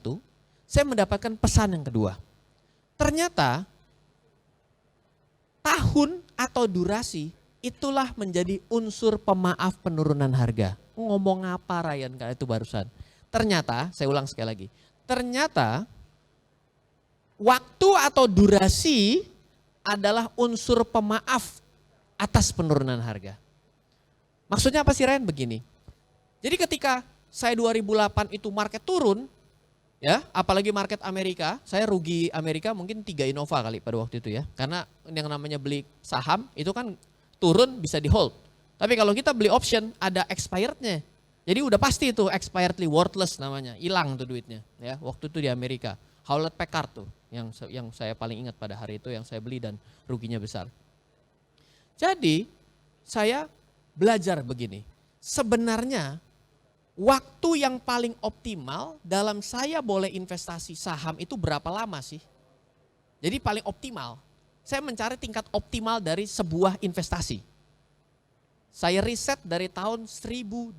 Saya mendapatkan pesan yang kedua. Ternyata tahun atau durasi itulah menjadi unsur pemaaf penurunan harga. Ngomong apa Ryan kalau itu barusan? Ternyata, saya ulang sekali lagi. Ternyata waktu atau durasi adalah unsur pemaaf atas penurunan harga. Maksudnya apa sih Ryan? Begini. Jadi ketika saya 2008 itu market turun, ya, apalagi market Amerika, saya rugi Amerika mungkin 3 Innova kali pada waktu itu ya. Karena yang namanya beli saham itu kan turun bisa di hold. Tapi kalau kita beli option ada expirednya. Jadi udah pasti itu expiredly worthless namanya, hilang tuh duitnya ya. Waktu itu di Amerika, Hewlett Packard tuh yang saya paling ingat pada hari itu yang saya beli dan ruginya besar. Jadi saya belajar begini, sebenarnya waktu yang paling optimal dalam saya boleh investasi saham itu berapa lama sih? Jadi paling optimal, saya mencari tingkat optimal dari sebuah investasi. Saya riset dari tahun 1890.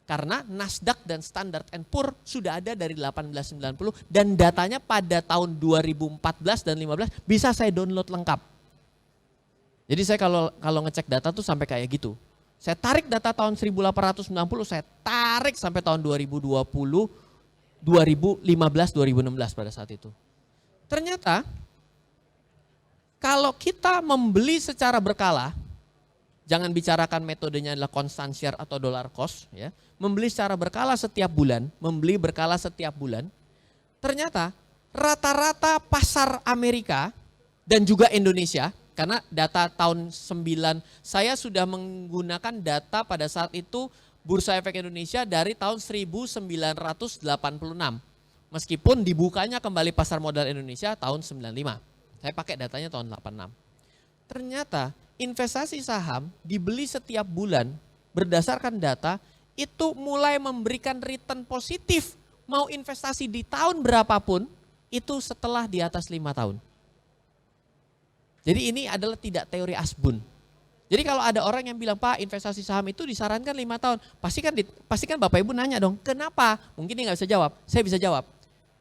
Karena Nasdaq dan Standard & Poor sudah ada dari 1890 dan datanya pada tahun 2014 dan 2015 bisa saya download lengkap. Jadi saya kalau ngecek data tuh sampai kayak gitu. Saya tarik data tahun 1890, saya tarik sampai tahun 2020, 2015, 2016 pada saat itu. Ternyata kalau kita membeli secara berkala, jangan bicarakan metodenya adalah constant share atau dollar cost, ya. Membeli secara berkala setiap bulan, membeli berkala setiap bulan. Ternyata rata-rata pasar Amerika dan juga Indonesia, karena data tahun 9, saya sudah menggunakan data pada saat itu Bursa Efek Indonesia dari tahun 1986. Meskipun dibukanya kembali pasar modal Indonesia tahun 95. Saya pakai datanya tahun 86. Ternyata investasi saham dibeli setiap bulan berdasarkan data itu mulai memberikan return positif. Mau investasi di tahun berapapun itu setelah di atas 5 tahun. Jadi ini adalah tidak teori asbun. Jadi kalau ada orang yang bilang, Pak investasi saham itu disarankan 5 tahun. Pastikan Bapak Ibu nanya dong, kenapa? Mungkin dia nggak bisa jawab, saya bisa jawab.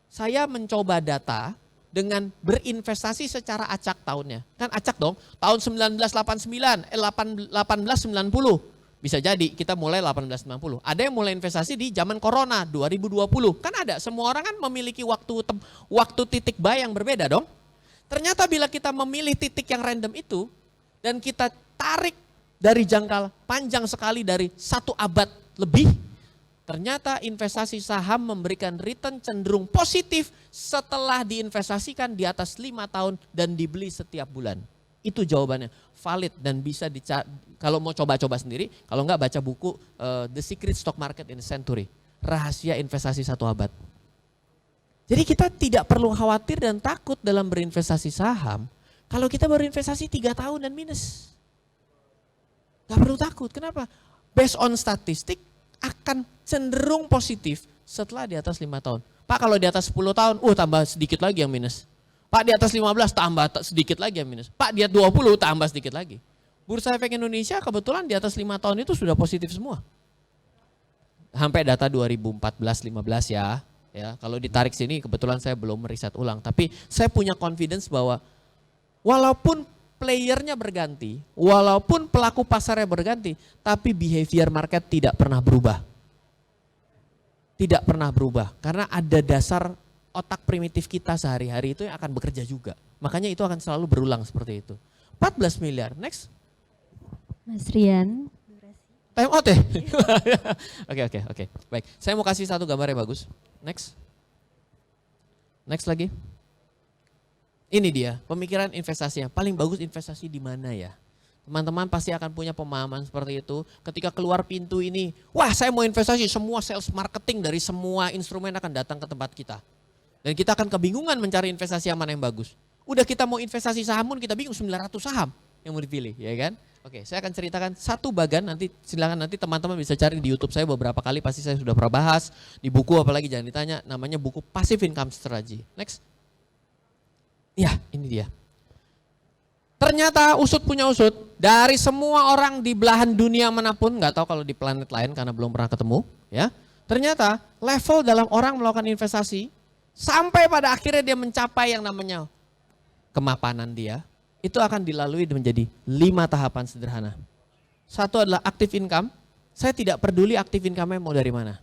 Saya mencoba data dengan berinvestasi secara acak tahunnya. Kan acak dong, tahun 1989, 1890. Bisa jadi kita mulai 1890. Ada yang mulai investasi di zaman corona 2020. Kan ada, semua orang kan memiliki waktu titik buy yang berbeda dong. Ternyata bila kita memilih titik yang random itu dan kita tarik dari jangka panjang sekali dari 1 abad lebih, ternyata investasi saham memberikan return cenderung positif setelah diinvestasikan di atas 5 tahun dan dibeli setiap bulan. Itu jawabannya, valid dan bisa kalau mau coba-coba sendiri, kalau enggak baca buku The Secret Stock Market in a Century, rahasia investasi 1 abad. Jadi kita tidak perlu khawatir dan takut dalam berinvestasi saham kalau kita berinvestasi 3 tahun dan minus. Gak perlu takut, kenapa? Based on statistik akan cenderung positif setelah di atas 5 tahun. Pak kalau di atas 10 tahun, tambah sedikit lagi yang minus. Pak di atas 15 tambah sedikit lagi yang minus. Pak di atas 20 tambah sedikit lagi. Bursa Efek Indonesia kebetulan di atas 5 tahun itu sudah positif semua. Sampai data 2014-15 ya. Ya, kalau ditarik sini kebetulan saya belum meriset ulang. Tapi saya punya confidence bahwa walaupun playernya berganti, walaupun pelaku pasarnya berganti, tapi behavior market tidak pernah berubah. Tidak pernah berubah. Karena ada dasar otak primitif kita sehari-hari itu yang akan bekerja juga. Makanya itu akan selalu berulang seperti itu. 14 miliar, next. Mas Rian. Time out ya? Oke. Baik, saya mau kasih satu gambar yang bagus. Next. Next lagi. Ini dia, pemikiran investasinya. Paling bagus investasi di mana ya? Teman-teman pasti akan punya pemahaman seperti itu. Ketika keluar pintu ini, wah saya mau investasi, semua sales marketing dari semua instrumen akan datang ke tempat kita. Dan kita akan kebingungan mencari investasi yang mana yang bagus. Udah kita mau investasi saham pun kita bingung 900 saham yang mau dipilih, ya kan? Oke, saya akan ceritakan satu bagan, nanti silakan nanti teman-teman bisa cari di YouTube saya beberapa kali, pasti saya sudah pernah bahas. Di buku apalagi jangan ditanya, namanya buku Passive Income Strategy. Next. Ya, ini dia. Ternyata usut punya usut, dari semua orang di belahan dunia manapun, nggak tahu kalau di planet lain karena belum pernah ketemu, ya. Ternyata level dalam orang melakukan investasi sampai pada akhirnya dia mencapai yang namanya kemapanan dia, itu akan dilalui menjadi 5 tahapan sederhana. Satu adalah active income. Saya tidak peduli active income-nya mau dari mana.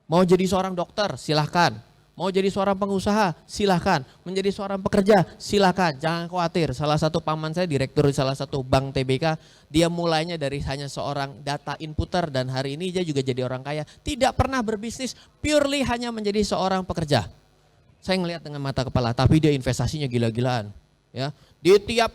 Mau jadi seorang dokter, silahkan. Mau jadi seorang pengusaha, silahkan. Menjadi seorang pekerja, silahkan. Jangan khawatir. Salah satu paman saya, direktur di salah satu bank TBK, dia mulainya dari hanya seorang data inputter dan hari ini dia juga jadi orang kaya. Tidak pernah berbisnis, purely hanya menjadi seorang pekerja. Saya ngelihat dengan mata kepala, tapi dia investasinya gila-gilaan. Ya, di tiap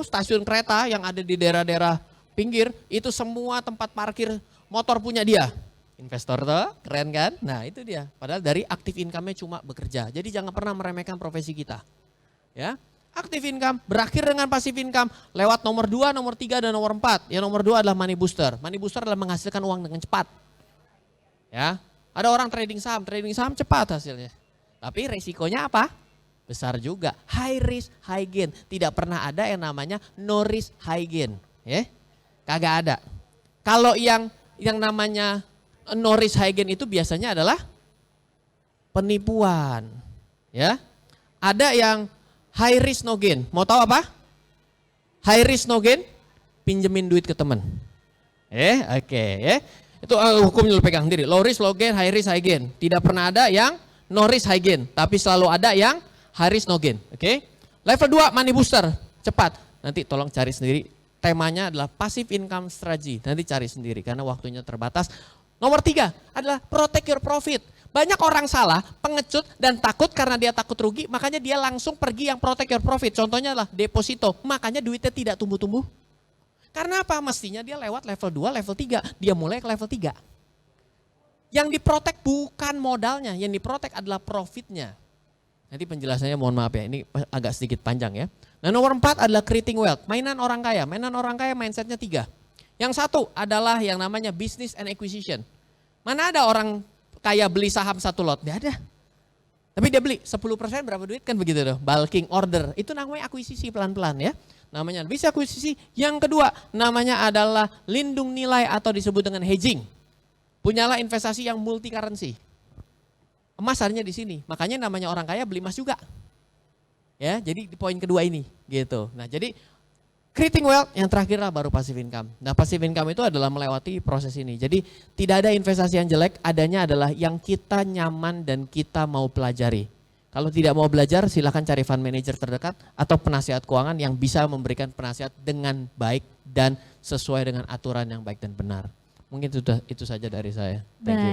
stasiun kereta yang ada di daerah-daerah pinggir, itu semua tempat parkir motor punya dia. Investor tuh, keren kan? Nah itu dia, padahal dari active income-nya cuma bekerja. Jadi jangan pernah meremehkan profesi kita. Ya, active income berakhir dengan passive income lewat nomor 2, nomor 3, dan nomor 4. Yang nomor 2 adalah money booster. Money booster adalah menghasilkan uang dengan cepat. Ya, ada orang trading saham cepat hasilnya. Tapi resikonya apa? Besar juga. High risk, high gain. Tidak pernah ada yang namanya no risk, high gain. Ya, kagak ada. Kalau yang namanya no risk high gain itu biasanya adalah penipuan. Ya. Ada yang high risk no gain. Mau tahu apa? High risk no gain, pinjemin duit ke teman. Oke. Itu hukumnya lu pegang sendiri. Low risk low gain, high risk high gain. Tidak pernah ada yang no risk high gain, tapi selalu ada yang high risk no gain. Oke. Level 2 money booster, cepat. Nanti tolong cari sendiri. Temanya adalah passive income strategy. Nanti cari sendiri karena waktunya terbatas. Nomor 3 adalah protect your profit. Banyak orang salah, pengecut dan takut karena dia takut rugi, makanya dia langsung pergi yang protect your profit. Contohnya adalah deposito, makanya duitnya tidak tumbuh-tumbuh. Karena apa? Mestinya dia lewat level 2, level 3, dia mulai ke level 3. Yang diprotek bukan modalnya, yang diprotek adalah profitnya. Nanti penjelasannya mohon maaf ya, ini agak sedikit panjang ya. Nah nomor 4 adalah creating wealth, mainan orang kaya. Mainan orang kaya mindsetnya 3. Yang satu adalah yang namanya business and acquisition. Mana ada orang kaya beli saham 1 lot? Tidak ada. Tapi dia beli 10% berapa duit kan begitu tuh. Bulking order, itu namanya akuisisi pelan-pelan ya. Namanya bisa akuisisi. Yang kedua namanya adalah lindung nilai atau disebut dengan hedging. Punyalah investasi yang multi currency. Emas hanya di sini. Makanya namanya orang kaya beli emas juga. Ya, jadi di poin kedua ini gitu. Nah, jadi creating wealth yang terakhir lah baru passive income. Nah, passive income itu adalah melewati proses ini. Jadi tidak ada investasi yang jelek, adanya adalah yang kita nyaman dan kita mau pelajari. Kalau tidak mau belajar silakan cari fund manager terdekat atau penasihat keuangan yang bisa memberikan penasihat dengan baik dan sesuai dengan aturan yang baik dan benar. Mungkin itu saja dari saya. Thank you.